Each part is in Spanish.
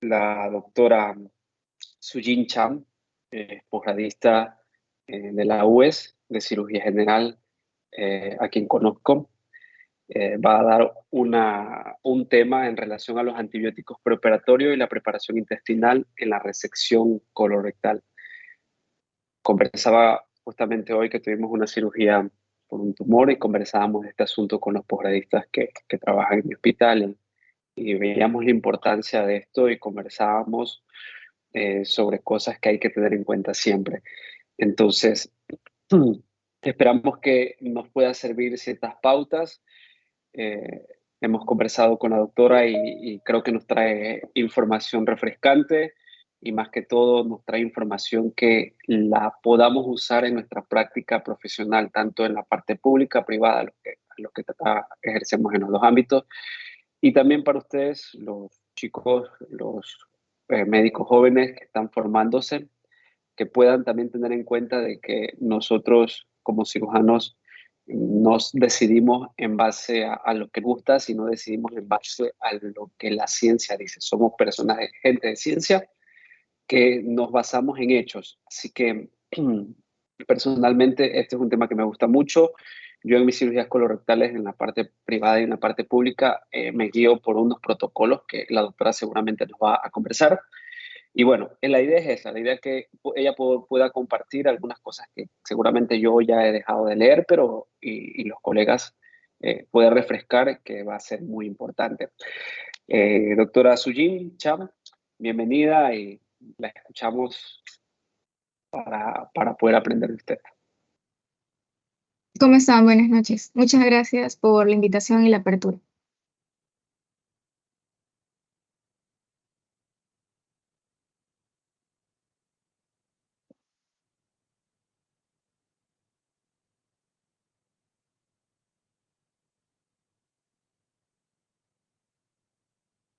la doctora Sujin Cham, posgradista de la UES de Cirugía General, a quien conozco. Va a dar un tema en relación a los antibióticos preoperatorios y la preparación intestinal en la resección colorectal. Conversaba justamente hoy que tuvimos una cirugía por un tumor y conversábamos de este asunto con los posgradistas que trabajan en mi hospital y veíamos la importancia de esto y conversábamos sobre cosas que hay que tener en cuenta siempre. Entonces, esperamos que nos pueda servir ciertas pautas. Hemos conversado con la doctora y creo que nos trae información refrescante y más que todo nos trae información que la podamos usar en nuestra práctica profesional, tanto en la parte pública, privada, lo que ejercemos en los dos ámbitos, y también para ustedes, los chicos, los médicos jóvenes que están formándose, que puedan también tener en cuenta de que nosotros como cirujanos nos decidimos en base a lo que gusta, sino decidimos en base a lo que la ciencia dice. Somos personas, gente de ciencia, que nos basamos en hechos. Así que personalmente este es un tema que me gusta mucho. Yo en mis cirugías colorectales, en la parte privada y en la parte pública, me guío por unos protocolos que la doctora seguramente nos va a conversar. Y bueno, la idea es esa, la idea es que ella pueda compartir algunas cosas que seguramente yo ya he dejado de leer, pero y los colegas puedan refrescar, que va a ser muy importante. Doctora Sujin Cham, bienvenida y la escuchamos para poder aprender de usted. ¿Cómo están? Buenas noches. Muchas gracias por la invitación y la apertura.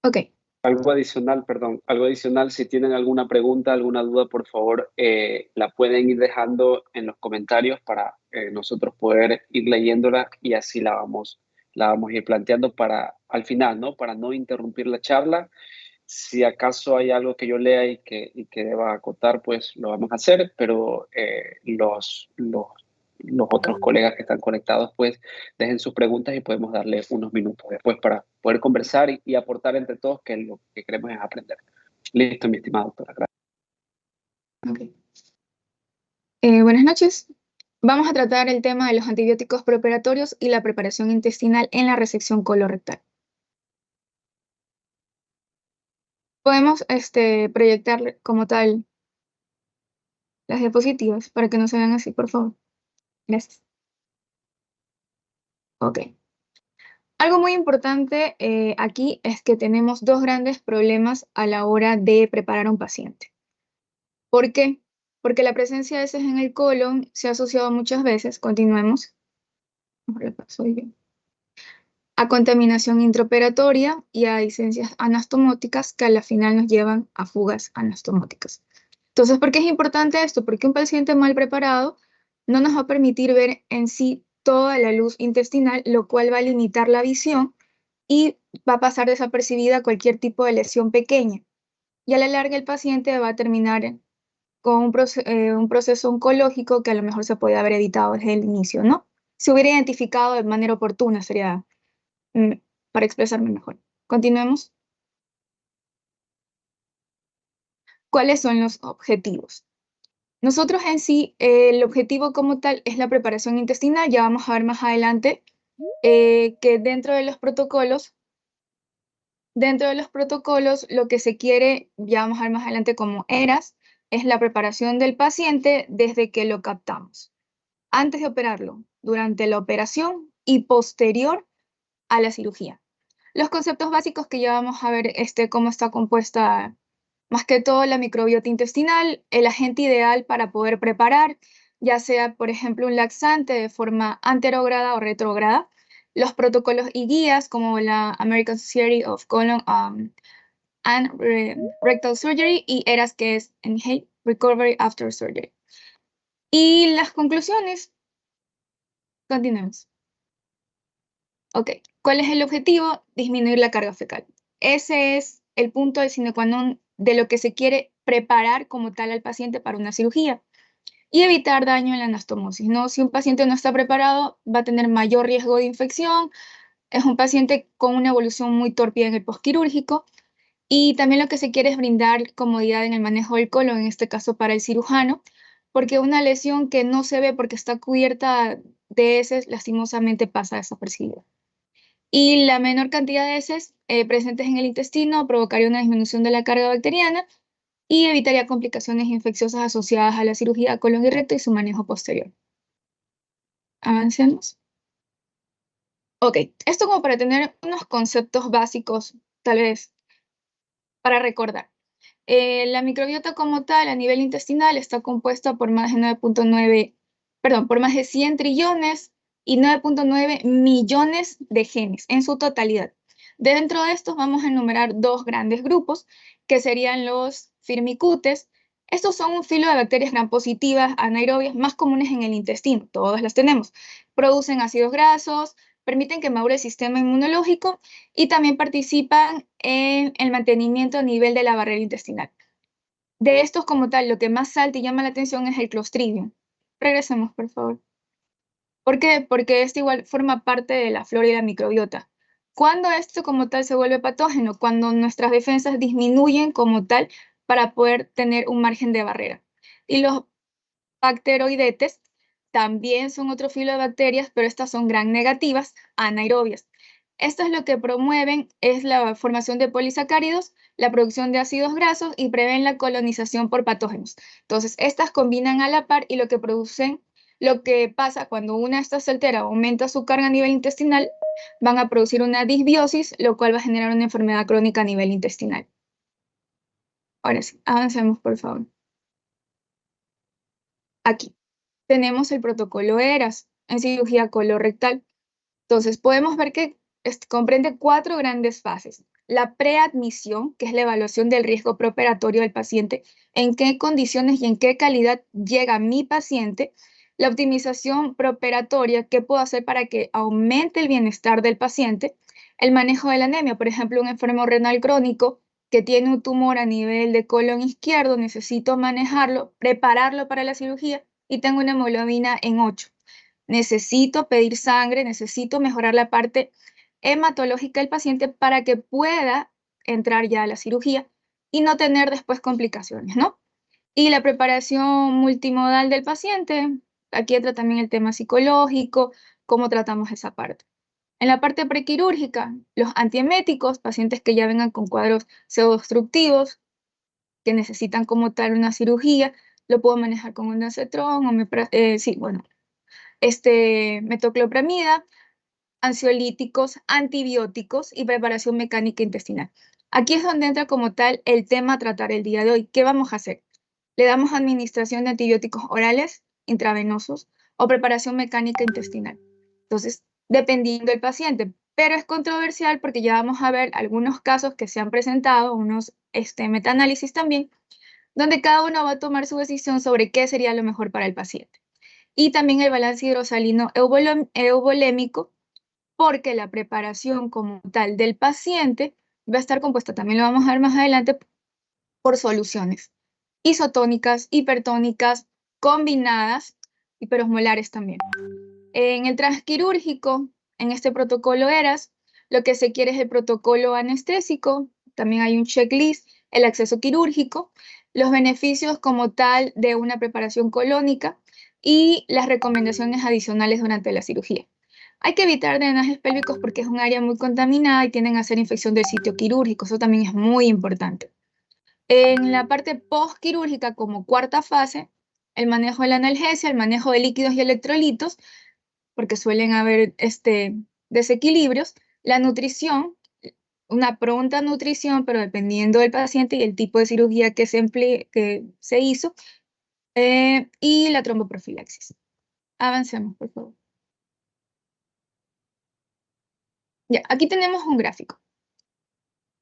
Ok, Algo adicional, si tienen alguna pregunta, alguna duda, por favor, la pueden ir dejando en los comentarios para nosotros poder ir leyéndola y así la vamos a ir planteando para al final, ¿no? Para no interrumpir la charla. Si acaso hay algo que yo lea y que deba acotar, pues lo vamos a hacer, pero los otros colegas que están conectados, pues dejen sus preguntas y podemos darle unos minutos después para poder conversar y aportar entre todos, que lo que queremos es aprender. Listo, mi estimada doctora. Gracias. ok. Buenas noches. Vamos a tratar el tema de los antibióticos preoperatorios y la preparación intestinal en la resección colorectal. Podemos proyectar como tal las diapositivas para que no se vean así, por favor. Gracias. Ok. Algo muy importante aquí es que tenemos dos grandes problemas a la hora de preparar a un paciente. ¿Por qué? Porque la presencia de heces en el colon se ha asociado muchas veces, continuemos, a contaminación intraoperatoria y a licencias anastomóticas que a la final nos llevan a fugas anastomóticas. Entonces, ¿por qué es importante esto? Porque un paciente mal preparado no nos va a permitir ver en sí toda la luz intestinal, lo cual va a limitar la visión y va a pasar desapercibida cualquier tipo de lesión pequeña. Y a la larga el paciente va a terminar con un proceso oncológico que a lo mejor se puede haber evitado desde el inicio, ¿no? Se hubiera identificado de manera oportuna, sería mm, para expresarme mejor. Continuemos. ¿Cuáles son los objetivos? Nosotros en sí, el objetivo como tal es la preparación intestinal. Ya vamos a ver más adelante que dentro de los protocolos, lo que se quiere, ya vamos a ver más adelante como ERAS, es la preparación del paciente desde que lo captamos. Antes de operarlo, durante la operación y posterior a la cirugía. Los conceptos básicos que ya vamos a ver cómo está compuesta más que todo la microbiota intestinal, el agente ideal para poder preparar, ya sea, por ejemplo, un laxante de forma anterograda o retrograda, los protocolos y guías como la American Society of Colon and Rectal Surgery y ERAS, que es NHATE, Recovery After Surgery. Y las conclusiones, continuemos. Ok, ¿cuál es el objetivo? Disminuir la carga fecal. Ese es el punto de sine qua non de lo que se quiere preparar como tal al paciente para una cirugía y evitar daño en la anastomosis, ¿no? Si un paciente no está preparado, va a tener mayor riesgo de infección, es un paciente con una evolución muy torpe en el postquirúrgico y también lo que se quiere es brindar comodidad en el manejo del colon, en este caso para el cirujano, porque una lesión que no se ve porque está cubierta de heces, lastimosamente pasa desapercibida. Y la menor cantidad de heces presentes en el intestino provocaría una disminución de la carga bacteriana y evitaría complicaciones infecciosas asociadas a la cirugía de colon y recto y su manejo posterior. Avancemos. Ok, esto como para tener unos conceptos básicos, tal vez, para recordar. La microbiota como tal a nivel intestinal está compuesta por más de 9.9, perdón, por más de 100 trillones y 9.9 millones de genes en su totalidad. Dentro de estos vamos a enumerar dos grandes grupos, que serían los firmicutes. Estos son un filo de bacterias gram positivas anaerobias más comunes en el intestino, todas las tenemos. Producen ácidos grasos, permiten que madure el sistema inmunológico y también participan en el mantenimiento a nivel de la barrera intestinal. De estos como tal, lo que más salta y llama la atención es el Clostridium. Regresemos, por favor. ¿Por qué? Porque este igual forma parte de la flora y la microbiota. ¿Cuándo esto como tal se vuelve patógeno? Cuando nuestras defensas disminuyen como tal para poder tener un margen de barrera. Y los bacteroidetes también son otro filo de bacterias, pero estas son gram negativas, anaerobias. Estas lo que promueven es la formación de polisacáridos, la producción de ácidos grasos y prevén la colonización por patógenos. Entonces, estas combinan a la par y lo que producen, lo que pasa cuando una de estas se altera, aumenta su carga a nivel intestinal, van a producir una disbiosis, lo cual va a generar una enfermedad crónica a nivel intestinal. Ahora sí, avancemos, por favor. Aquí tenemos el protocolo ERAS en cirugía colorectal. Entonces, podemos ver que comprende cuatro grandes fases. La preadmisión, que es la evaluación del riesgo preoperatorio del paciente, en qué condiciones y en qué calidad llega mi paciente. La optimización preoperatoria, qué puedo hacer para que aumente el bienestar del paciente. El manejo de la anemia, por ejemplo, un enfermo renal crónico que tiene un tumor a nivel de colon izquierdo, necesito manejarlo, prepararlo para la cirugía y tengo una hemoglobina en 8. Necesito pedir sangre, necesito mejorar la parte hematológica del paciente para que pueda entrar ya a la cirugía y no tener después complicaciones, ¿no? Y la preparación multimodal del paciente, aquí entra también el tema psicológico, cómo tratamos esa parte. En la parte prequirúrgica, los antieméticos, pacientes que ya vengan con cuadros pseudoobstructivos, que necesitan como tal una cirugía, lo puedo manejar con un dancetrón o sí, bueno, metoclopramida, ansiolíticos, antibióticos y preparación mecánica intestinal. Aquí es donde entra como tal el tema a tratar el día de hoy. ¿Qué vamos a hacer? Le damos administración de antibióticos orales, intravenosos o preparación mecánica intestinal. Entonces, dependiendo del paciente, pero es controversial porque ya vamos a ver algunos casos que se han presentado, unos metaanálisis también, donde cada uno va a tomar su decisión sobre qué sería lo mejor para el paciente. Y también el balance hidrosalino euvolémico, porque la preparación como tal del paciente va a estar compuesta, también lo vamos a ver más adelante, por soluciones isotónicas, hipertónicas, combinadas, hiperosmolares también. En el transquirúrgico, en este protocolo ERAS, lo que se quiere es el protocolo anestésico, también hay un checklist, el acceso quirúrgico, los beneficios como tal de una preparación colónica y las recomendaciones adicionales durante la cirugía. Hay que evitar drenajes pélvicos porque es un área muy contaminada y tienden a hacer infección del sitio quirúrgico, eso también es muy importante. En la parte postquirúrgica, como cuarta fase, el manejo de la analgesia, el manejo de líquidos y electrolitos, porque suelen haber desequilibrios, la nutrición, una pronta nutrición, pero dependiendo del paciente y el tipo de cirugía que que se hizo, y la tromboprofilaxis. Avancemos, por favor. Ya, aquí tenemos un gráfico.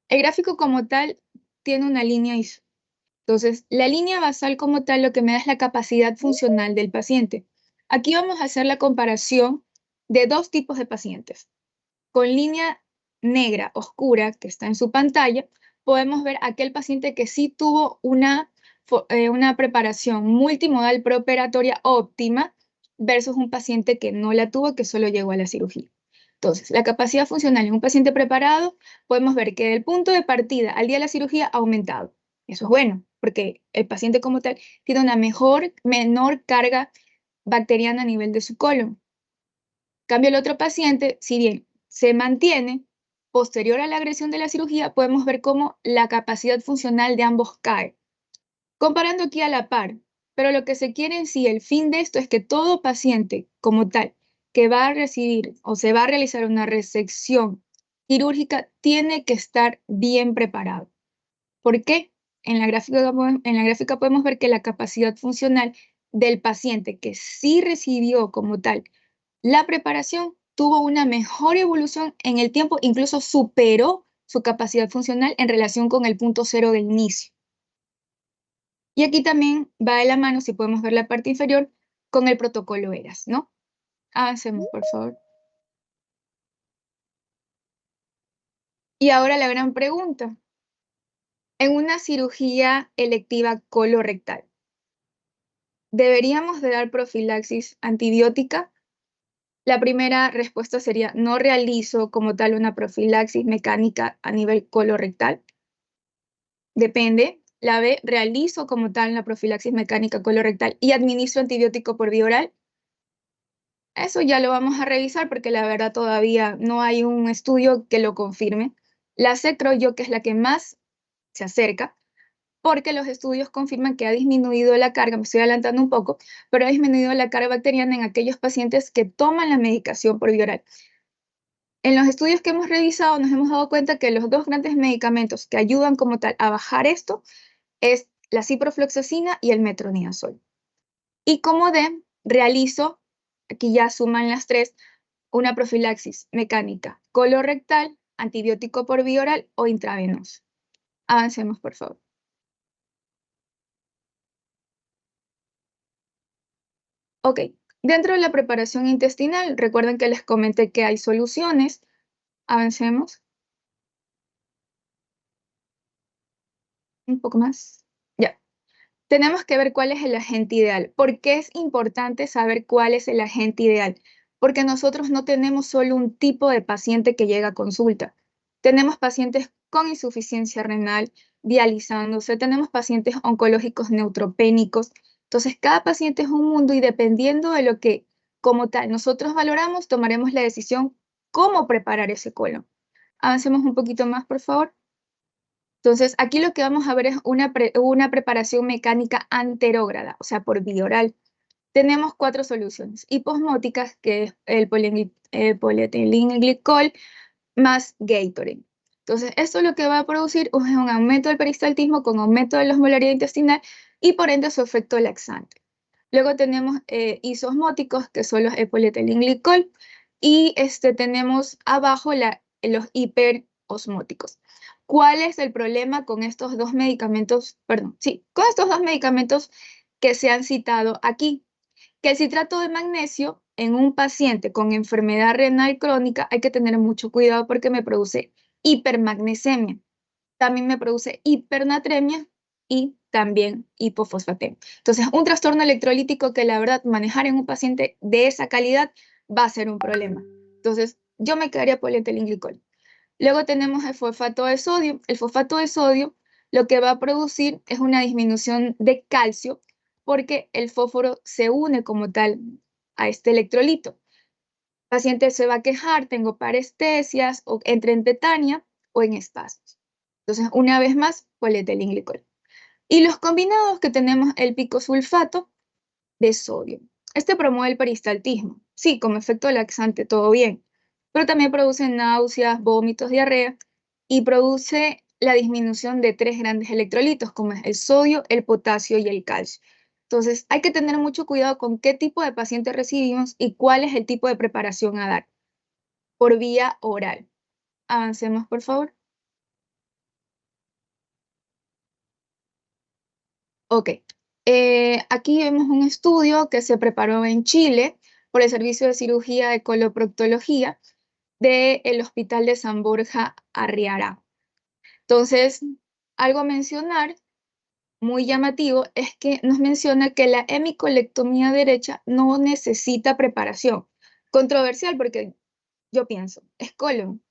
El gráfico como tal tiene una línea ISO. Entonces, la línea basal como tal lo que me da es la capacidad funcional del paciente. Aquí vamos a hacer la comparación de dos tipos de pacientes. Con línea negra oscura que está en su pantalla, podemos ver aquel paciente que sí tuvo una preparación multimodal preoperatoria óptima versus un paciente que no la tuvo, que solo llegó a la cirugía. Entonces, la capacidad funcional en un paciente preparado, podemos ver que del punto de partida al día de la cirugía ha aumentado. Eso es bueno, porque el paciente como tal tiene una menor carga bacteriana a nivel de su colon. En cambio, el otro paciente, si bien se mantiene posterior a la agresión de la cirugía, podemos ver cómo la capacidad funcional de ambos cae. Comparando aquí a la par, pero lo que se quiere en sí, el fin de esto es que todo paciente como tal que va a recibir o se va a realizar una resección quirúrgica tiene que estar bien preparado. ¿Por qué? En la gráfica podemos ver que la capacidad funcional del paciente que sí recibió como tal la preparación tuvo una mejor evolución en el tiempo, incluso superó su capacidad funcional en relación con el punto cero de inicio. Y aquí también va de la mano, si podemos ver la parte inferior, con el protocolo ERAS, ¿no? Avancemos, por favor. Y ahora la gran pregunta. En una cirugía electiva colorectal, ¿deberíamos de dar profilaxis antibiótica? La primera respuesta sería, no realizo como tal una profilaxis mecánica a nivel colorectal. Depende. La B, realizo como tal una profilaxis mecánica colorectal y administro antibiótico por vía oral. Eso ya lo vamos a revisar porque la verdad todavía no hay un estudio que lo confirme. La C creo yo que es la que más se acerca porque los estudios confirman que ha disminuido la carga, me estoy adelantando un poco, pero ha disminuido la carga bacteriana en aquellos pacientes que toman la medicación por vía oral. En los estudios que hemos revisado nos hemos dado cuenta que los dos grandes medicamentos que ayudan como tal a bajar esto es la ciprofloxacina y el metronidazol. Y como D, realizo, aquí ya suman las tres, una profilaxis mecánica colorectal, antibiótico por vía oral o intravenoso. Avancemos, por favor. Ok, dentro de la preparación intestinal, recuerden que les comenté que hay soluciones. Avancemos. Un poco más. Ya. Tenemos que ver cuál es el agente ideal. ¿Por qué es importante saber cuál es el agente ideal? Porque nosotros no tenemos solo un tipo de paciente que llega a consulta. Tenemos pacientes con insuficiencia renal, dializándose, tenemos pacientes oncológicos neutropénicos. Entonces, cada paciente es un mundo y dependiendo de lo que, como tal, nosotros valoramos, tomaremos la decisión cómo preparar ese colon. Avancemos un poquito más, por favor. Entonces, aquí lo que vamos a ver es una preparación mecánica anterógrada, o sea, por vía oral. Tenemos cuatro soluciones hiposmóticas, que es el polietilenglicol más Gatorade. Entonces, esto lo que va a producir es un aumento del peristaltismo con aumento de la osmolaridad intestinal y por ende su efecto laxante. Luego tenemos isosmóticos, que son los polietilenglicol, y tenemos abajo los hiperosmóticos. ¿Cuál es el problema con estos dos medicamentos? Perdón, sí, con estos dos medicamentos que se han citado aquí. Que el citrato de magnesio en un paciente con enfermedad renal crónica hay que tener mucho cuidado porque me produce hipermagnesemia. También me produce hipernatremia y también hipofosfatemia. Entonces, un trastorno electrolítico que la verdad manejar en un paciente de esa calidad va a ser un problema. Entonces, yo me quedaría por el etilenglicol. Luego tenemos el fosfato de sodio. El fosfato de sodio lo que va a producir es una disminución de calcio porque el fósforo se une como tal a este electrolito. El paciente se va a quejar, tengo parestesias, o entre en tetania o en espasmos. Entonces, una vez más, polietilenglicol. Y los combinados que tenemos el picosulfato de sodio. Este promueve el peristaltismo. Sí, como efecto laxante, todo bien, pero también produce náuseas, vómitos, diarrea y produce la disminución de tres grandes electrolitos, como es el sodio, el potasio y el calcio. Entonces, hay que tener mucho cuidado con qué tipo de paciente recibimos y cuál es el tipo de preparación a dar por vía oral. Avancemos, por favor. Ok. Aquí vemos un estudio que se preparó en Chile por el Servicio de Cirugía de Coloproctología del Hospital de San Borja Arriará. Entonces, algo a mencionar muy llamativo es que nos menciona que la hemicolectomía derecha no necesita preparación. Controversial porque yo pienso, es colon,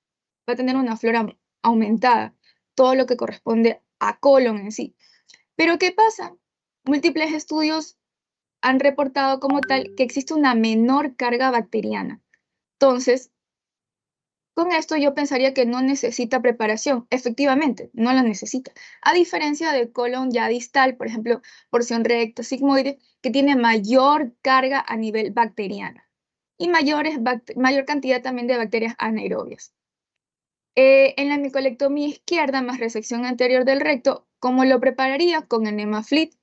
va a tener una flora aumentada, todo lo que corresponde a colon en sí. Pero ¿qué pasa? Múltiples estudios han reportado como tal que existe una menor carga bacteriana. Entonces, con esto yo pensaría que no necesita preparación. Efectivamente, no la necesita. A diferencia de colon ya distal, por ejemplo, porción recta, sigmoide, que tiene mayor carga a nivel bacteriano y mayor cantidad también de bacterias anaerobias. En la micolectomía izquierda más resección anterior del recto, ¿cómo lo prepararía? Con enema FLIT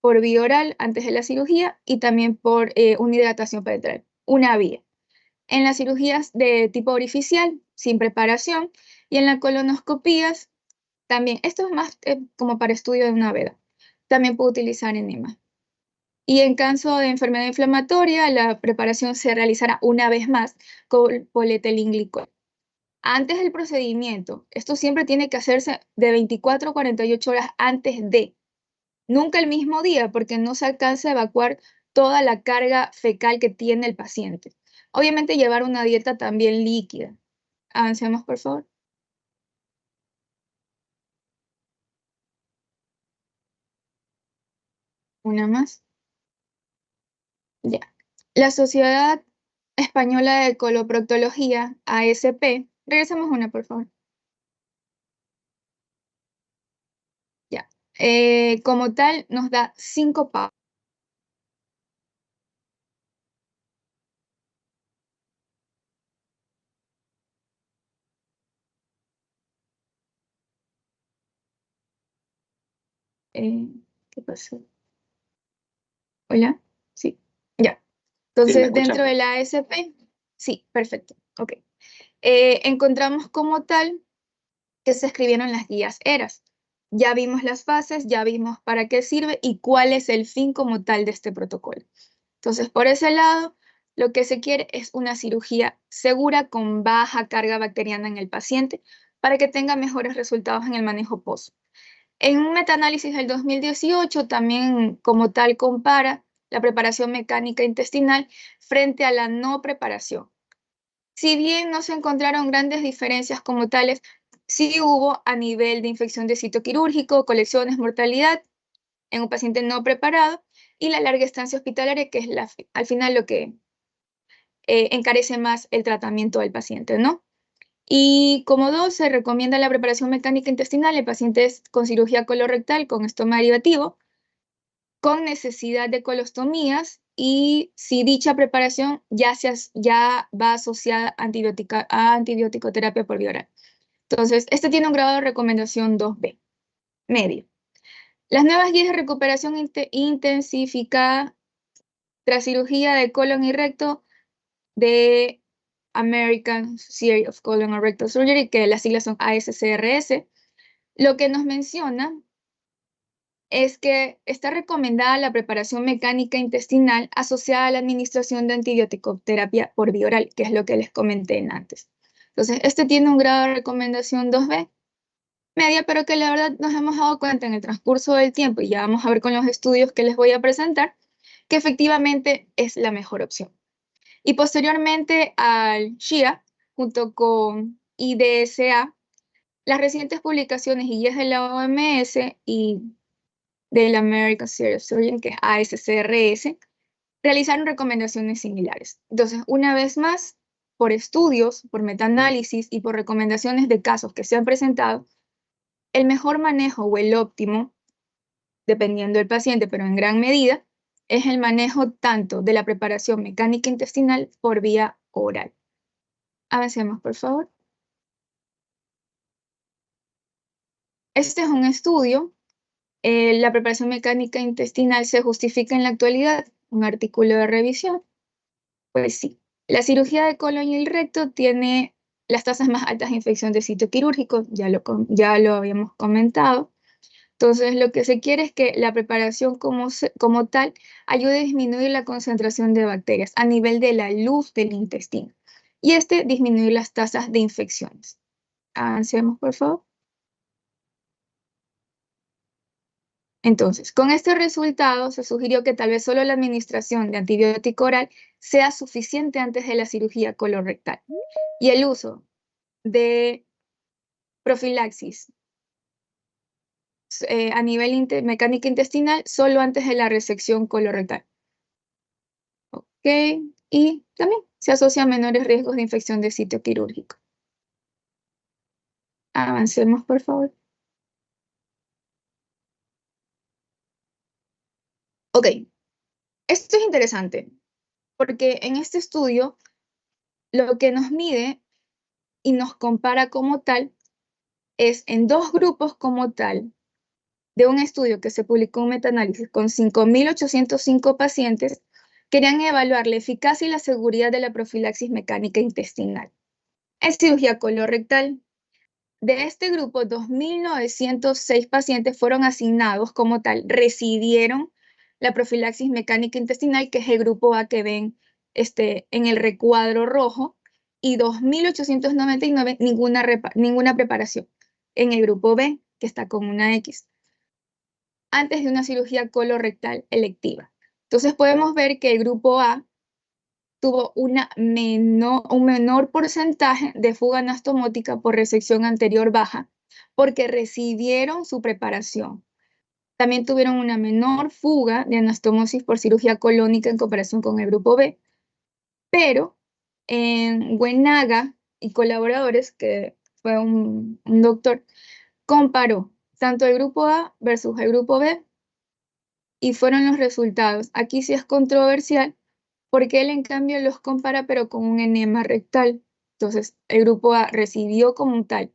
por vía oral antes de la cirugía y también por una hidratación parenteral, una vía. En las cirugías de tipo orificial, sin preparación, y en las colonoscopías, también, esto es más como para estudio de una veda, también puedo utilizar enema. Y en caso de enfermedad inflamatoria, la preparación se realizará una vez más con polietilenglicol. Antes del procedimiento, esto siempre tiene que hacerse de 24 a 48 horas antes de, nunca el mismo día, porque no se alcanza a evacuar toda la carga fecal que tiene el paciente. Obviamente llevar una dieta también líquida. Avancemos, por favor. Una más. Ya. La Sociedad Española de Coloproctología, ASP, regresamos una, por favor. Ya. Como tal, nos da 5 pasos. ¿Qué pasó? ¿Hola? Sí. Ya. Sí, me Entonces, dentro escuchamos. de la ASP, sí, perfecto. Ok. Encontramos como tal que se escribieron las guías eras. Ya vimos las fases, ya vimos para qué sirve y cuál es el fin como tal de este protocolo. Entonces, por ese lado, lo que se quiere es una cirugía segura con baja carga bacteriana en el paciente para que tenga mejores resultados en el manejo post. En un metaanálisis del 2018 también como tal compara la preparación mecánica intestinal frente a la no preparación. Si bien no se encontraron grandes diferencias como tales, sí hubo a nivel de infección de sitio quirúrgico, colecciones, mortalidad en un paciente no preparado y la larga estancia hospitalaria, que es al final lo que encarece más el tratamiento del paciente, ¿no? Y como dos, se recomienda la preparación mecánica intestinal en pacientes con cirugía colorectal con estoma derivativo, con necesidad de colostomías y si dicha preparación ya va asociada a antibiótico-terapia por vía oral. Entonces, este tiene un grado de recomendación 2B, medio. Las nuevas guías de recuperación intensificada tras cirugía de colon y recto de American Society of Colon and Rectal Surgery, que las siglas son ASCRS, lo que nos menciona es que está recomendada la preparación mecánica intestinal asociada a la administración de antibiótico-terapia por vía oral, que es lo que les comenté antes. Entonces, este tiene un grado de recomendación 2B, media, pero que la verdad nos hemos dado cuenta en el transcurso del tiempo, y ya vamos a ver con los estudios que les voy a presentar, que efectivamente es la mejor opción. Y posteriormente al SHIA, junto con IDSA, las recientes publicaciones y guías de la OMS y del American Society of Surgeons, que es ASCRS, realizaron recomendaciones similares. Entonces, una vez más, por estudios, por metaanálisis y por recomendaciones de casos que se han presentado, el mejor manejo o el óptimo, dependiendo del paciente, pero en gran medida, es el manejo tanto de la preparación mecánica intestinal por vía oral. Avancemos, por favor. Este es un estudio. La preparación mecánica intestinal se justifica en la actualidad. Un artículo de revisión. Pues sí. La cirugía de colon y el recto tiene las tasas más altas de infección de sitio quirúrgico, ya lo habíamos comentado. Entonces, lo que se quiere es que la preparación como tal ayude a disminuir la concentración de bacterias a nivel de la luz del intestino y disminuir las tasas de infecciones. Avancemos, por favor. Entonces, con este resultado se sugirió que tal vez solo la administración de antibiótico oral sea suficiente antes de la cirugía colorectal y el uso de profilaxis a nivel mecánica intestinal solo antes de la resección colorectal. Ok, y también se asocia a menores riesgos de infección de sitio quirúrgico. Avancemos, por favor. Ok, esto es interesante porque en este estudio lo que nos mide y nos compara como tal es en dos grupos como tal de un estudio que se publicó en un metaanálisis con 5.805 pacientes, querían evaluar la eficacia y la seguridad de la profilaxis mecánica intestinal en cirugía colorectal. De este grupo, 2.906 pacientes fueron asignados como tal, recibieron la profilaxis mecánica intestinal, que es el grupo A que ven en el recuadro rojo, y 2.899 ninguna preparación en el grupo B, que está con una X, antes de una cirugía colorectal electiva. Entonces podemos ver que el grupo A tuvo un menor porcentaje de fuga anastomótica por resección anterior baja, porque recibieron su preparación. También tuvieron una menor fuga de anastomosis por cirugía colónica en comparación con el grupo B, pero en Buenaga y colaboradores, que fue un doctor, comparó tanto el grupo A versus el grupo B y fueron los resultados. Aquí sí es controversial porque él en cambio los compara pero con un enema rectal. Entonces, el grupo A recibió como tal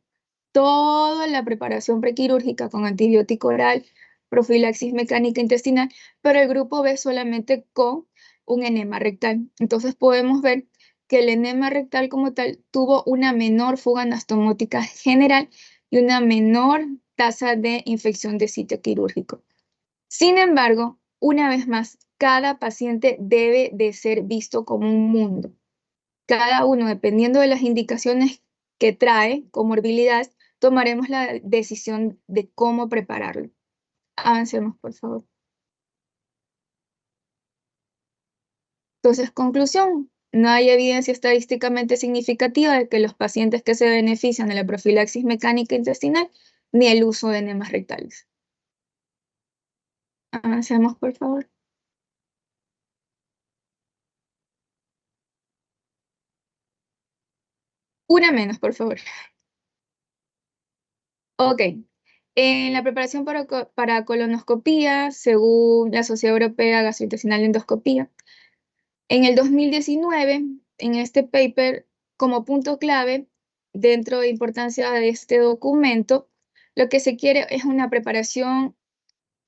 toda la preparación prequirúrgica con antibiótico oral, profilaxis mecánica intestinal, pero el grupo B solamente con un enema rectal. Entonces, podemos ver que el enema rectal como tal tuvo una menor fuga anastomótica general y una menor tasa de infección de sitio quirúrgico. Sin embargo, una vez más, cada paciente debe de ser visto como un mundo. Cada uno, dependiendo de las indicaciones que trae, comorbilidades, tomaremos la decisión de cómo prepararlo. Avancemos, por favor. Entonces, conclusión, no hay evidencia estadísticamente significativa de que los pacientes que se benefician de la profilaxis mecánica intestinal ni el uso de enemas rectales. Avancemos, por favor. Una menos, por favor. Ok. En la preparación para colonoscopía, según la Sociedad Europea Gastrointestinal de Endoscopía, en el 2019, en este paper, como punto clave, dentro de importancia de este documento, lo que se quiere es una preparación,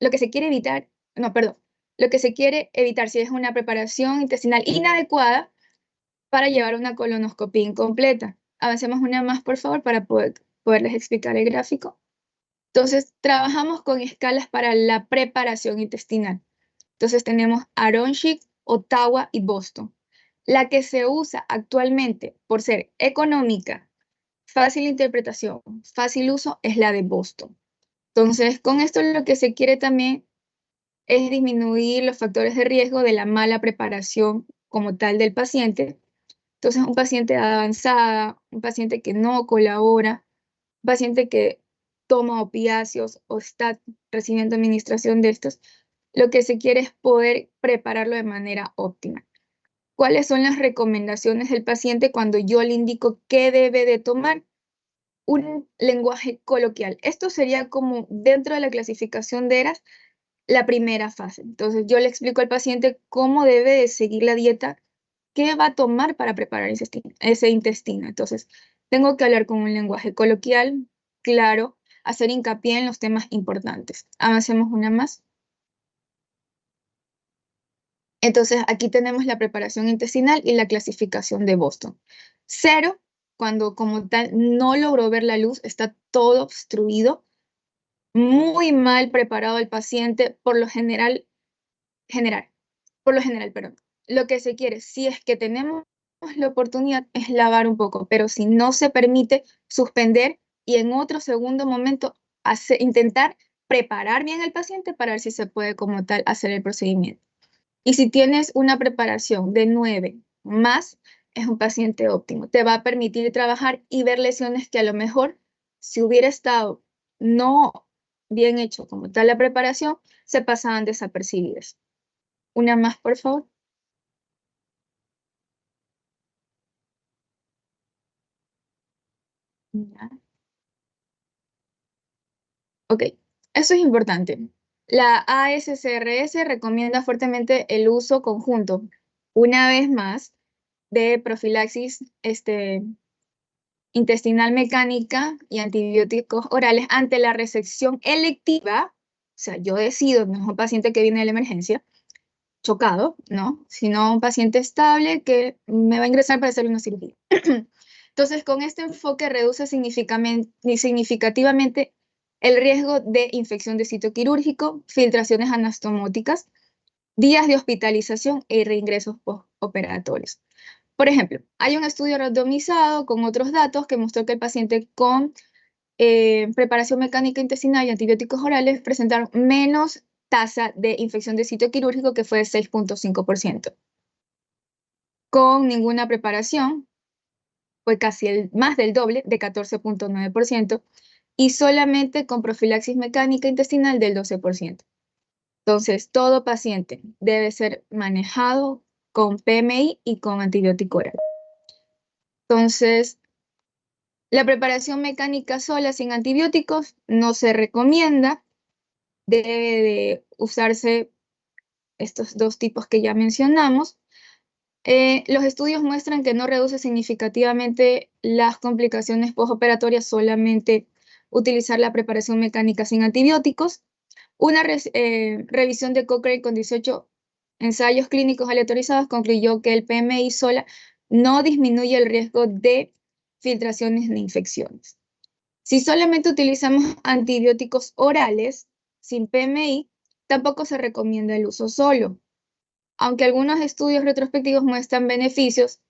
lo que se quiere evitar, no, perdón, lo que se quiere evitar si es una preparación intestinal inadecuada para llevar una colonoscopía incompleta. Avancemos una más, por favor, para poderles explicar el gráfico. Entonces, trabajamos con escalas para la preparación intestinal. Entonces, tenemos Aronshik, Ottawa y Boston. La que se usa actualmente por ser económica, fácil interpretación, fácil uso, es la de Boston. Entonces, con esto lo que se quiere también es disminuir los factores de riesgo de la mala preparación como tal del paciente. Entonces, un paciente avanzada, un paciente que no colabora, un paciente que toma opiáceos o está recibiendo administración de estos, lo que se quiere es poder prepararlo de manera óptima. ¿Cuáles son las recomendaciones del paciente cuando yo le indico qué debe de tomar? Un lenguaje coloquial. Esto sería como dentro de la clasificación de ERAS, la primera fase. Entonces yo le explico al paciente cómo debe de seguir la dieta, qué va a tomar para preparar ese intestino. Entonces tengo que hablar con un lenguaje coloquial, claro, hacer hincapié en los temas importantes. Avancemos una más. Entonces, aquí tenemos la preparación intestinal y la clasificación de Boston. 0, cuando como tal no logró ver la luz, está todo obstruido, muy mal preparado el paciente, por lo general, perdón. Lo que se quiere, si es que tenemos la oportunidad, es lavar un poco, pero si no se permite, suspender y en otro segundo momento intentar preparar bien al paciente para ver si se puede como tal hacer el procedimiento. Y si tienes una preparación de 9 más, es un paciente óptimo. Te va a permitir trabajar y ver lesiones que a lo mejor, si hubiera estado no bien hecho como tal la preparación, se pasaban desapercibidas. Una más, por favor. Ya. Ok, eso es importante. La ASCRS recomienda fuertemente el uso conjunto, una vez más, de profilaxis intestinal mecánica y antibióticos orales ante la resección electiva. O sea, yo decido, no es un paciente que viene de la emergencia, chocado, ¿no? Sino un paciente estable que me va a ingresar para hacer una cirugía. Entonces, con este enfoque reduce significativamente el riesgo de infección de sitio quirúrgico, filtraciones anastomóticas, días de hospitalización e reingresos postoperatorios. Por ejemplo, hay un estudio randomizado con otros datos que mostró que el paciente con preparación mecánica intestinal y antibióticos orales presentaron menos tasa de infección de sitio quirúrgico, que fue de 6.5%. Con ninguna preparación fue casi más del doble, de 14.9%, y solamente con profilaxis mecánica intestinal del 12%. Entonces, todo paciente debe ser manejado con PMI y con antibiótico oral. Entonces, la preparación mecánica sola sin antibióticos no se recomienda. Debe de usarse estos dos tipos que ya mencionamos. Los estudios muestran que no reduce significativamente las complicaciones postoperatorias solamente utilizar la preparación mecánica sin antibióticos. Una revisión de Cochrane con 18 ensayos clínicos aleatorizados concluyó que el PMI sola no disminuye el riesgo de filtraciones ni infecciones. Si solamente utilizamos antibióticos orales sin PMI, tampoco se recomienda el uso solo. Aunque algunos estudios retrospectivos muestran beneficios,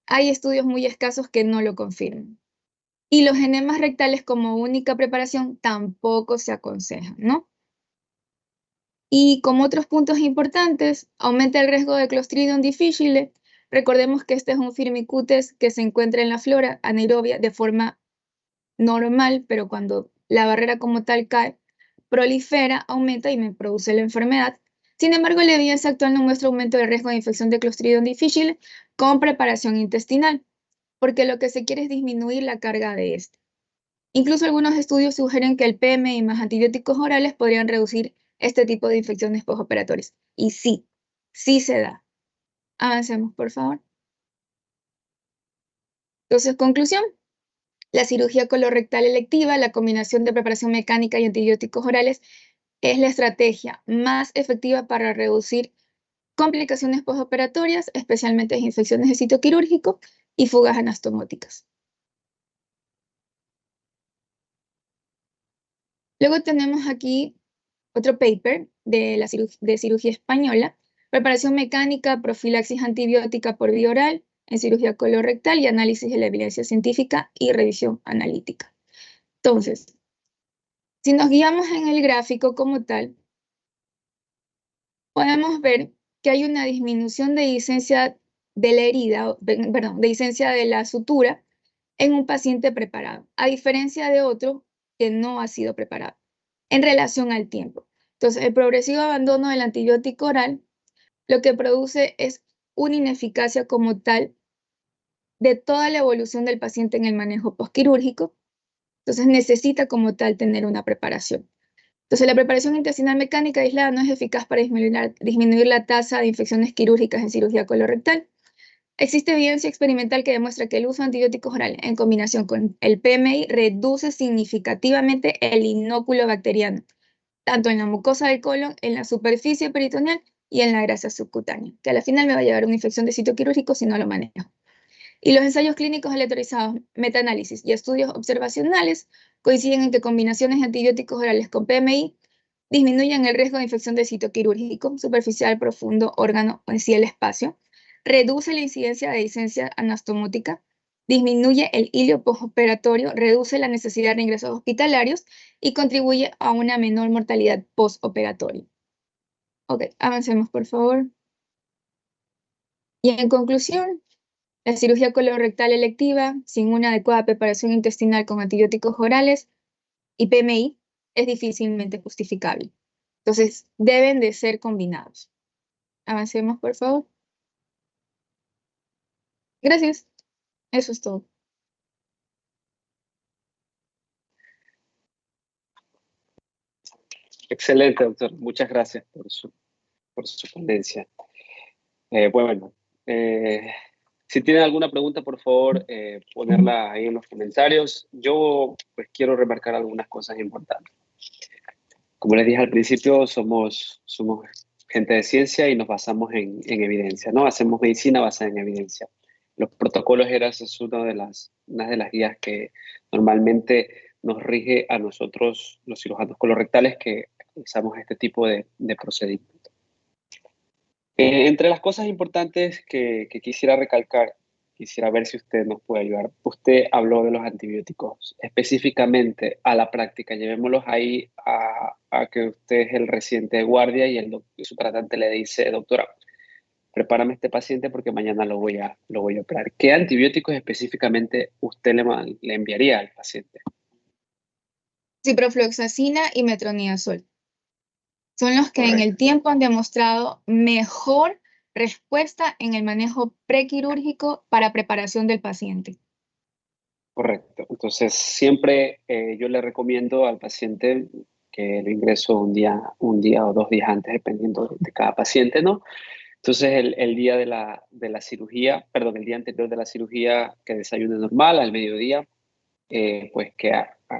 hay estudios muy escasos que no lo confirman. Y los enemas rectales como única preparación tampoco se aconsejan, ¿no? Y como otros puntos importantes, aumenta el riesgo de Clostridium difficile. Recordemos que este es un firmicutes que se encuentra en la flora anaerobia de forma normal, pero cuando la barrera como tal cae, prolifera, aumenta y me produce la enfermedad. Sin embargo, la evidencia actual no muestra aumento del riesgo de infección de Clostridium difficile con preparación intestinal, porque lo que se quiere es disminuir la carga de este. Incluso algunos estudios sugieren que el PMI más antibióticos orales podrían reducir este tipo de infecciones postoperatorias. Y sí, sí se da. Avancemos, por favor. Entonces, conclusión. La cirugía colorectal electiva, la combinación de preparación mecánica y antibióticos orales, es la estrategia más efectiva para reducir complicaciones postoperatorias, especialmente infecciones de sitio quirúrgico y fugas anastomóticas. Luego tenemos aquí otro paper de cirugía española, preparación mecánica, profilaxis antibiótica por vía oral en cirugía colorectal y análisis de la evidencia científica y revisión analítica. Entonces, si nos guiamos en el gráfico como tal, podemos ver que hay una disminución de licencia de la herida, perdón, de licencia de la sutura en un paciente preparado, a diferencia de otro que no ha sido preparado, en relación al tiempo. Entonces, el progresivo abandono del antibiótico oral lo que produce es una ineficacia como tal de toda la evolución del paciente en el manejo postquirúrgico. Entonces, necesita como tal tener una preparación. Entonces, la preparación intestinal mecánica aislada no es eficaz para disminuir la tasa de infecciones quirúrgicas en cirugía colorectal. Existe evidencia experimental que demuestra que el uso de antibióticos orales en combinación con el PMI reduce significativamente el inóculo bacteriano, tanto en la mucosa del colon, en la superficie peritoneal y en la grasa subcutánea, que a la final me va a llevar una infección de sitio quirúrgico si no lo manejo. Y los ensayos clínicos aleatorizados, metaanálisis y estudios observacionales coinciden en que combinaciones de antibióticos orales con PMI disminuyen el riesgo de infección de sitio quirúrgico, superficial, profundo, órgano o en sí el espacio, reduce la incidencia de licencia anastomótica, disminuye el hilio postoperatorio, reduce la necesidad de ingresos hospitalarios y contribuye a una menor mortalidad postoperatoria. Ok, avancemos por favor. Y en conclusión, la cirugía colorectal electiva sin una adecuada preparación intestinal con antibióticos orales y PMI es difícilmente justificable. Entonces, deben de ser combinados. Avancemos, por favor. Gracias. Eso es todo. Excelente, doctor. Muchas gracias por su ponencia. Bueno, si tienen alguna pregunta, por favor, ponerla ahí en los comentarios. Yo pues quiero remarcar algunas cosas importantes. Como les dije al principio, somos gente de ciencia y nos basamos en evidencia, ¿no? Hacemos medicina basada en evidencia. Los protocolos ERAS es una de las guías que normalmente nos rige a nosotros, los cirujanos colorectales, que realizamos este tipo de procedimientos. Entre las cosas importantes que quisiera recalcar, quisiera ver si usted nos puede ayudar. Usted habló de los antibióticos, específicamente a la práctica. Llevémoslos ahí a que usted es el residente de guardia y su tratante le dice, doctora, prepárame este paciente porque mañana lo voy a operar. ¿Qué antibióticos específicamente usted le enviaría al paciente? Ciprofloxacina y metronidazol. Son los que en Correcto. el tiempo han demostrado mejor respuesta en el manejo prequirúrgico para preparación del paciente. Correcto. Entonces, siempre yo le recomiendo al paciente que lo ingreso un día o 2 días antes, dependiendo de cada paciente, ¿no? Entonces, el día de la cirugía, perdón, el día anterior de la cirugía, que desayune normal, al mediodía, pues que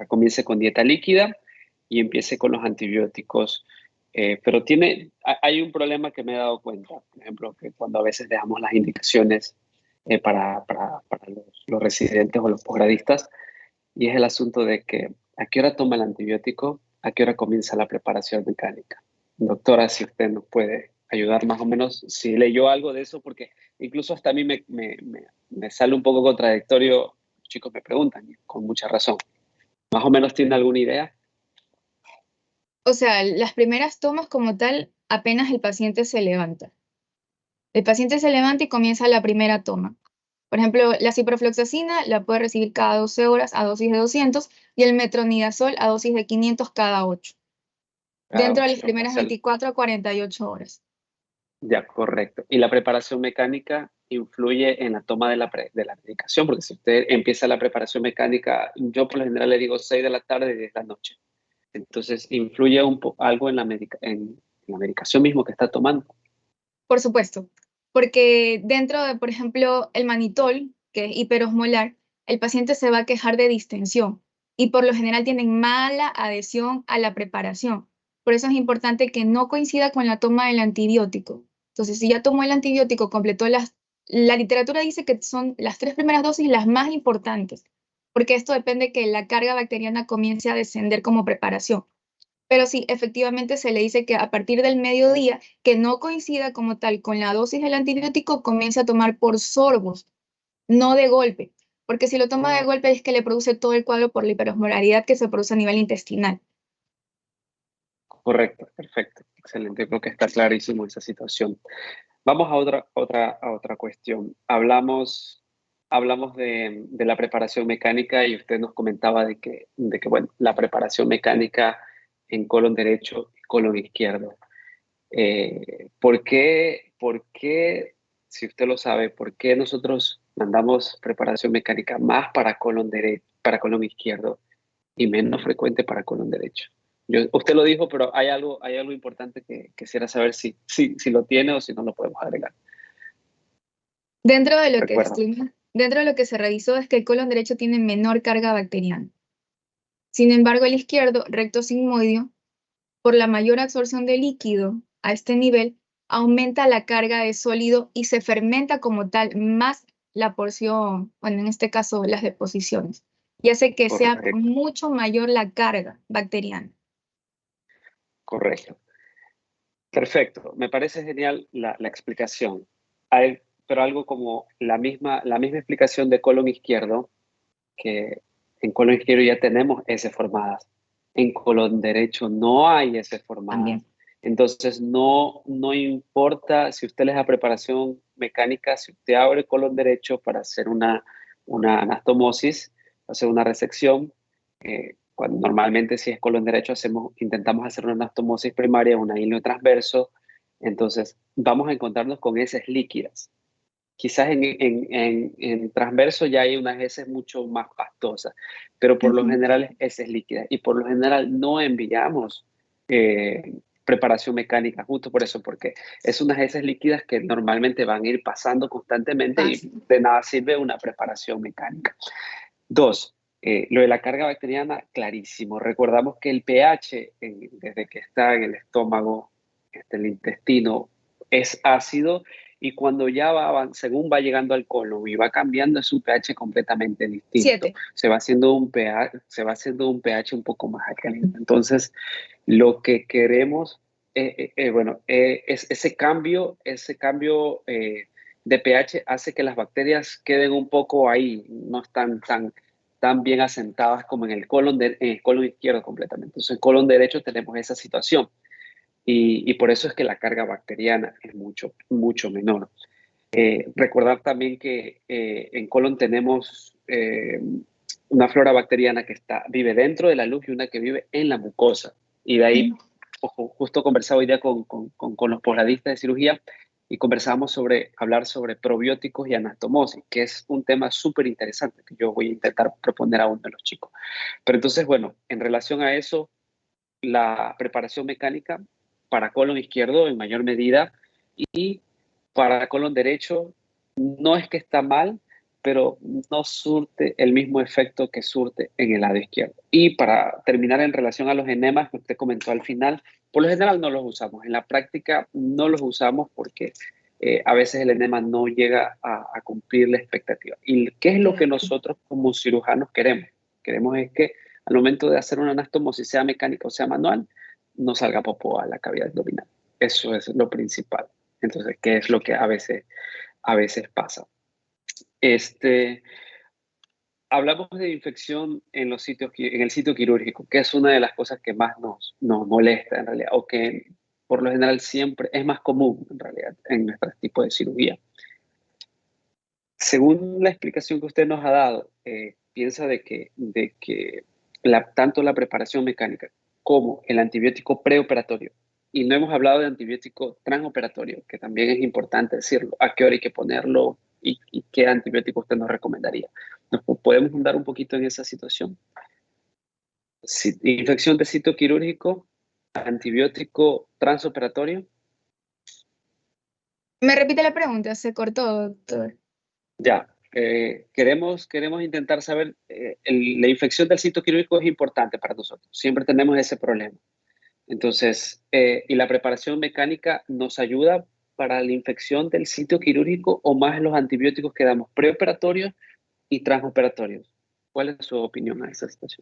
comience con dieta líquida y empiece con los antibióticos. Pero hay un problema que me he dado cuenta, por ejemplo, que cuando a veces dejamos las indicaciones para los residentes o los posgradistas, y es el asunto de que a qué hora toma el antibiótico, a qué hora comienza la preparación mecánica. Doctora, si usted nos puede ayudar más o menos, si leyó algo de eso, porque incluso hasta a mí me sale un poco contradictorio, los chicos me preguntan, y con mucha razón. ¿Más o menos tiene alguna idea? O sea, las primeras tomas como tal, apenas el paciente se levanta. El paciente se levanta y comienza la primera toma. Por ejemplo, la ciprofloxacina la puede recibir cada 12 horas a dosis de 200 y el metronidazol a dosis de 500 cada 8, Cada dentro de las 8. primeras 24 a 48 horas. Ya, correcto. ¿Y la preparación mecánica influye en la toma de la medicación? Porque si usted empieza la preparación mecánica, yo por lo general le digo 6 de la tarde y 10 de la noche. Entonces, ¿influye algo en en la medicación mismo que está tomando? Por supuesto, porque dentro de, por ejemplo, el manitol, que es hiperosmolar, el paciente se va a quejar de distensión y por lo general tienen mala adhesión a la preparación. Por eso es importante que no coincida con la toma del antibiótico. Entonces, si ya tomó el antibiótico, completó la literatura dice que son las 3 primeras dosis las más importantes, porque esto depende que la carga bacteriana comience a descender como preparación. Pero sí, efectivamente se le dice que a partir del mediodía, que no coincida como tal con la dosis del antibiótico, comience a tomar por sorbos, no de golpe, porque si lo toma de golpe es que le produce todo el cuadro por la hiperosmolaridad que se produce a nivel intestinal. Correcto, perfecto, excelente. Creo que está clarísimo esa situación. Vamos a otra cuestión. Hablamos de la preparación mecánica y usted nos comentaba de que bueno, la preparación mecánica en colon derecho y colon izquierdo. ¿Por qué, si usted lo sabe, por qué nosotros mandamos preparación mecánica más para para colon izquierdo y menos frecuente para colon derecho? Usted lo dijo, pero hay algo importante que quisiera saber si lo tiene o si no lo podemos agregar. Dentro de lo que Recuerda. dentro de lo que se revisó es que el colon derecho tiene menor carga bacteriana. Sin embargo, el izquierdo, recto sigmoideo, por la mayor absorción de líquido a este nivel, aumenta la carga de sólido y se fermenta como tal más la porción, bueno, en este caso las deposiciones, y hace que sea Correcto, mucho mayor la carga bacteriana. correcto. Perfecto. Me parece genial la explicación. Hay pero algo como la misma explicación de colon izquierdo, que en colon izquierdo ya tenemos S formadas. En colon derecho no hay S formadas. También. Entonces, no importa si usted les da preparación mecánica, si usted abre colon derecho para hacer una anastomosis, hacer una resección, cuando normalmente si es colon derecho intentamos hacer una anastomosis primaria, una hilo transverso, entonces vamos a encontrarnos con heces líquidas. Quizás en transverso ya hay unas heces mucho más pastosas, pero por lo Ujú. general es heces líquidas y por lo general no enviamos preparación mecánica, justo por eso, porque es unas heces líquidas que normalmente van a ir pasando constantemente y Fácil. de nada sirve una preparación mecánica. Dos, lo de la carga bacteriana, clarísimo. Recordamos que el pH, desde que está en el estómago, el intestino, es ácido y cuando ya según va llegando al colon y va cambiando, es un pH completamente distinto. 7. Se va haciendo un pH un poco más alcalino. Entonces, lo que queremos, bueno, es ese cambio de pH hace que las bacterias queden un poco ahí, no están tan bien asentadas como en el colon izquierdo completamente. Entonces, en el colon derecho tenemos esa situación y por eso es que la carga bacteriana es mucho, mucho menor. Recordar también que en colon tenemos una flora bacteriana que vive dentro de la luz y una que vive en la mucosa. Y de ahí, ojo, justo conversaba hoy día con los posgradistas de cirugía y conversábamos hablar sobre probióticos y anastomosis, que es un tema súper interesante que yo voy a intentar proponer a uno de los chicos. Pero entonces, bueno, en relación a eso, la preparación mecánica para colon izquierdo en mayor medida y para colon derecho no es que está mal, pero no surte el mismo efecto que surte en el lado izquierdo. Y para terminar en relación a los enemas que usted comentó al final, por lo general no los usamos. En la práctica no los usamos porque a veces el enema no llega a cumplir la expectativa. ¿Y qué es lo que nosotros como cirujanos queremos? Queremos es que al momento de hacer una anastomosis, sea mecánica o sea manual, no salga popó a la cavidad abdominal. Eso es lo principal. Entonces, ¿qué es lo que a veces pasa? Este, hablamos de infección en el sitio quirúrgico, que es una de las cosas que más nos molesta en realidad, o que por lo general siempre es más común en realidad en nuestro tipo de cirugía. Según la explicación que usted nos ha dado, piensa de que tanto la preparación mecánica como el antibiótico preoperatorio, y no hemos hablado de antibiótico transoperatorio, que también es importante decirlo, a qué hora hay que ponerlo y qué antibiótico usted nos recomendaría. ¿Nos podemos andar un poquito en esa situación? Infección de sitio quirúrgico, antibiótico transoperatorio. Me repite la pregunta, se cortó, doctor. Ya, queremos intentar saber, la infección del sitio quirúrgico es importante para nosotros, siempre tenemos ese problema. Entonces, ¿y la preparación mecánica nos ayuda para la infección del sitio quirúrgico o más los antibióticos que damos preoperatorios y transoperatorios? ¿Cuál es su opinión a esa situación?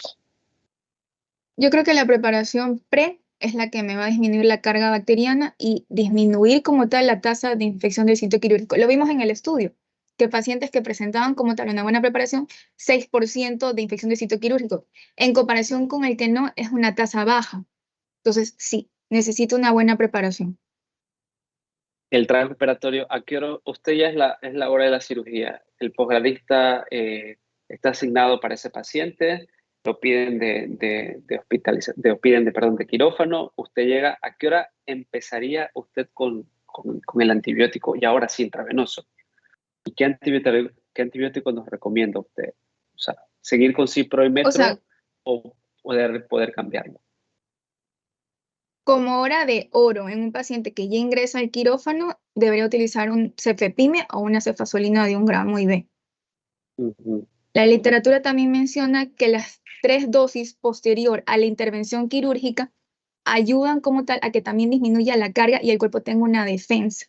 Yo creo que la preparación pre es la que me va a disminuir la carga bacteriana y disminuir como tal la tasa de infección del sitio quirúrgico. Lo vimos en el estudio, que pacientes que presentaban como tal una buena preparación, 6% de infección del sitio quirúrgico, en comparación con el que no es una tasa baja. Entonces, sí, necesito una buena preparación. El transoperatorio, ¿a qué hora? Usted ya es la hora de la cirugía. El posgradista está asignado para ese paciente, lo piden de quirófano. Usted llega, ¿a qué hora empezaría usted con el antibiótico? Y ahora sí, intravenoso. ¿Y qué antibiótico nos recomienda usted? O sea, seguir con cipro y O sea, metro o poder cambiarlo. como hora de oro en un paciente que ya ingresa al quirófano, debería utilizar un cefepime o una cefazolina de 1 gramo IV. Ujú. La literatura también menciona que las 3 dosis posterior a la intervención quirúrgica ayudan como tal a que también disminuya la carga y el cuerpo tenga una defensa.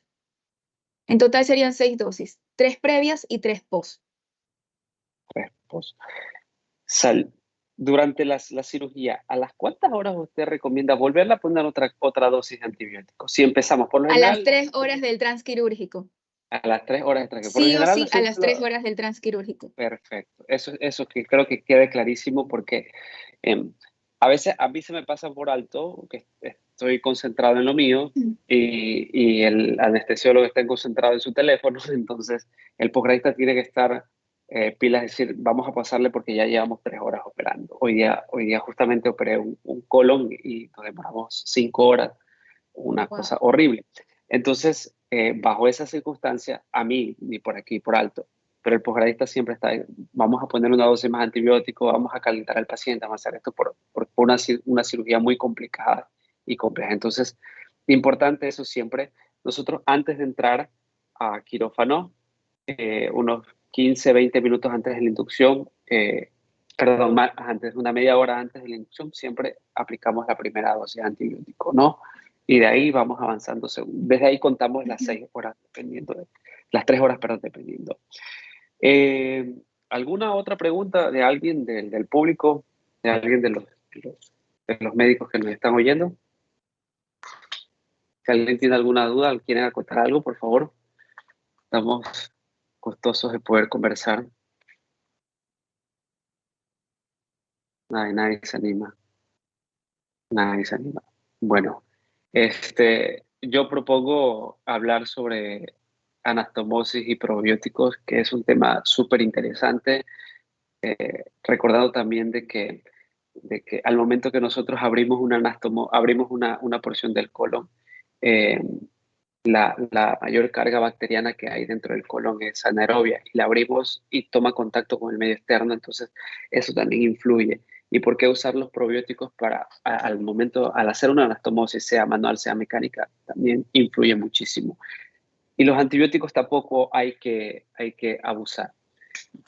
En total serían 6 dosis, 3 previas y 3 post. Pues, Sal, durante la cirugía, ¿a las cuántas horas usted recomienda volverla a poner otra dosis de antibiótico? Si empezamos, por lo A las general, 3 horas del transquirúrgico. A las 3 horas de transquirúrgico. Por lo Sí o general, sí, a las 3 horas del transquirúrgico. perfecto. Eso que creo que quede clarísimo porque em, a veces a mí se me pasa por alto que estoy concentrado en lo mío Mm. y el anestesiólogo está concentrado en su teléfono, entonces el posgradista tiene que estar pilas, es decir, vamos a pasarle porque ya llevamos 3 horas operando. Hoy día justamente operé un colon y nos demoramos 5 horas, una Wow. cosa horrible. Entonces, bajo esa circunstancia, a mí, ni por aquí, por alto, pero el posgradista siempre está, vamos a poner una dosis más antibiótico, vamos a calentar al paciente, vamos a hacer esto por una cirugía muy complicada y compleja. Entonces, importante eso siempre. Nosotros antes de entrar a quirófano, unos 15, 20 minutos antes de la inducción, perdón, antes, una media hora antes de la inducción, siempre aplicamos la primera dosis de antibiótico, ¿no? Y de ahí vamos avanzando. Desde ahí contamos las 6 horas, dependiendo de, las 3 horas, perdón, dependiendo. Eh, ¿Alguna otra pregunta de alguien del público, de alguien de los médicos que nos están oyendo? Si alguien tiene alguna duda, quieren acotar algo, por favor. Estamos gustosos de poder conversar. Nadie se anima. Nadie se anima. Bueno, yo propongo hablar sobre anastomosis y probióticos, que es un tema súper interesante, recordando también de que al momento que nosotros abrimos abrimos una porción del colon, eh, la mayor carga bacteriana que hay dentro del colon es anaerobia y la abrimos y toma contacto con el medio externo, entonces eso también influye. ¿Y por qué usar los probióticos al momento, al hacer una anastomosis, sea manual, sea mecánica, también influye muchísimo? Y los antibióticos tampoco hay que abusar.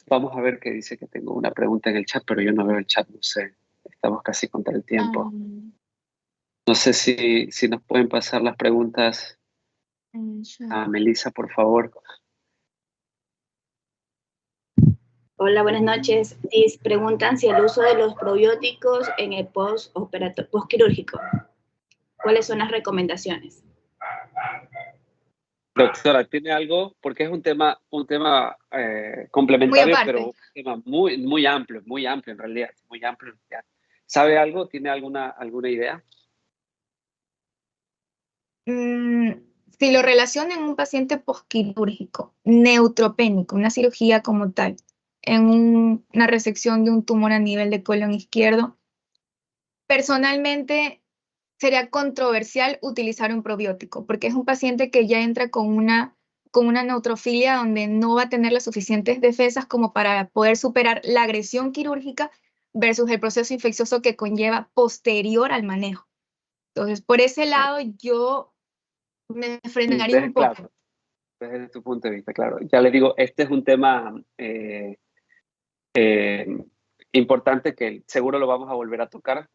Vamos a ver qué dice, que tengo una pregunta en el chat, pero yo no veo el chat, no sé, estamos casi contra el tiempo. Um, No sé si nos pueden pasar las preguntas ya. a Melissa, por favor. Hola, buenas noches. Preguntan si el uso de los probióticos en el postquirúrgico. ¿Cuáles son las recomendaciones? Doctora, ¿tiene algo? Porque es un tema Muy complementario, pero aparte. un tema muy amplio en realidad, muy amplio. ¿Sabe algo? ¿Tiene alguna idea? Mm, si lo relaciono en un paciente posquirúrgico, neutropénico, una cirugía como tal, en una resección de un tumor a nivel de colon izquierdo, personalmente sería controversial utilizar un probiótico, porque es un paciente que ya entra con una neutrofilia donde no va a tener las suficientes defensas como para poder superar la agresión quirúrgica versus el proceso infeccioso que conlleva posterior al manejo. Entonces, por ese lado, yo me frenaría un poco. Claro, desde tu punto de vista, claro. Ya le digo, este es un tema eh, importante que seguro lo vamos a volver a tocar.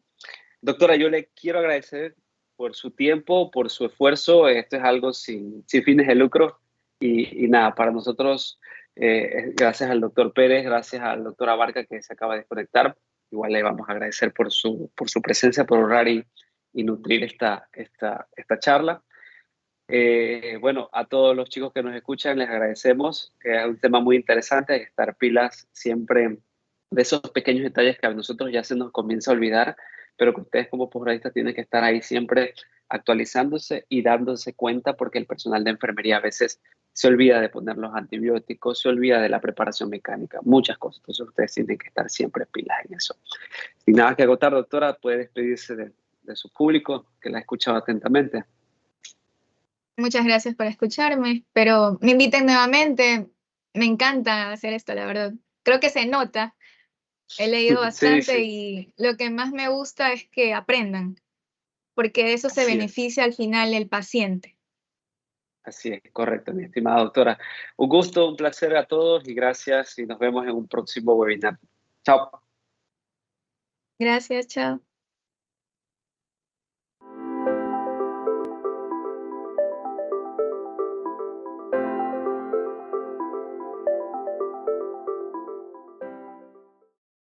Doctora, yo le quiero agradecer por su tiempo, por su esfuerzo. Esto es algo sin fines de lucro. Y nada, para nosotros, gracias al doctor Pérez, gracias al doctor Abarca que se acaba de conectar. Igual le vamos a agradecer por su presencia, por honrar y nutrir esta charla. Bueno, a todos los chicos que nos escuchan les agradecemos. Es un tema muy interesante, hay que estar pilas siempre de esos pequeños detalles que a nosotros ya se nos comienza a olvidar, pero que ustedes como posgradistas tienen que estar ahí siempre actualizándose y dándose cuenta, porque el personal de enfermería a veces se olvida de poner los antibióticos, se olvida de la preparación mecánica, muchas cosas. Entonces ustedes tienen que estar siempre pilas en eso. Sin nada que agotar, doctora, puede despedirse de su público que la ha escuchado atentamente. Muchas gracias por escucharme, pero me inviten nuevamente. Me encanta hacer esto, la verdad. Creo que se nota. He leído Sí, bastante sí. y lo que más me gusta es que aprendan, porque de eso se Así es, beneficia al final el paciente. así es, correcto, mi estimada doctora. Un gusto, un placer a todos y gracias y nos vemos en un próximo webinar. Chao. Gracias, chao.